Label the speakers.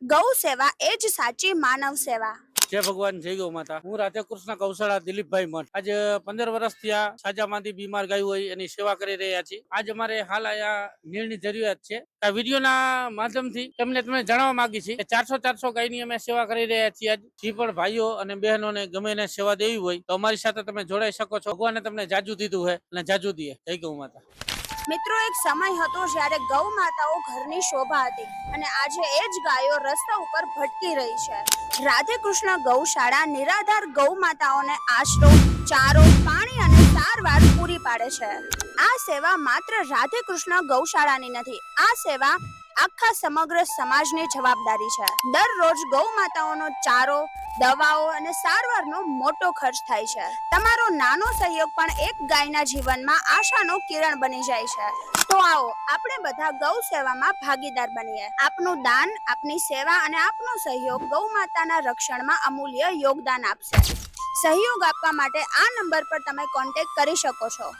Speaker 1: ગૌ સેવા એ જ સાચી માનવ સેવા।
Speaker 2: જય ભગવાન, જય ગૌ માતા। હું રાધે કૃષ્ણ ગૌશાળા દિલીપભાઈ મઠ આજે 15 વર્ષથી આ સાજામાંથી બીમાર ગાયો હોય એની સેવા કરી રહ્યા છીએ। આજ અમારે હાલ આયા નીરની જરૂરિયાત છે। આ વિડીયોના માધ્યમથી તમને જણાવવા માંગી છે કે 400 ગાયની અમે સેવા કરી રહ્યા છીએ। આજ જે પણ ભાઈઓ અને બહેનોને ગમે એને સેવા દેવી હોય તો અમારી સાથે તમે જોડાઈ શકો છો। ભગવાને તમને જાજુ દીધું છે અને જાજુ દે। જય ગૌ માતા।
Speaker 1: મિત્રો, એક સમય હતો જ્યારે ગૌ માતાઓ ઘરની શોભા હતી અને આજે એ જ ગાયો રસ્તા ઉપર ભટકી રહી છે। રાધે કૃષ્ણ ગૌશાળા નિરાધાર ગૌ માતાઓને આશરો, ચારો, પાણી અને સારવાર પૂરી પાડે છે। આ સેવા માત્ર રાધે કૃષ્ણ ગૌશાળાની નથી, આ સેવા આખા સમગ્ર સમાજની જવાબદારી છે। દરરોજ ગૌ માતાઓનો ચારો, દવાઓ અને સારવારનો મોટો ખર્ચ થાય છે। તમારો નાનો સહયોગ પણ એક ગાયના જીવનમાં આશાનો કિરણ બની જાય છે। તો આવો આપણે બધા ગૌ સેવામાં ભાગીદાર બનીએ। આપનું દાન, આપની સેવા અને આપનો સહયોગ ગૌ માતાના રક્ષણમાં અમૂલ્ય યોગદાન આપશે। સહયોગ આપવા માટે આ નંબર પર તમે કોન્ટેક્ટ કરી શકો છો।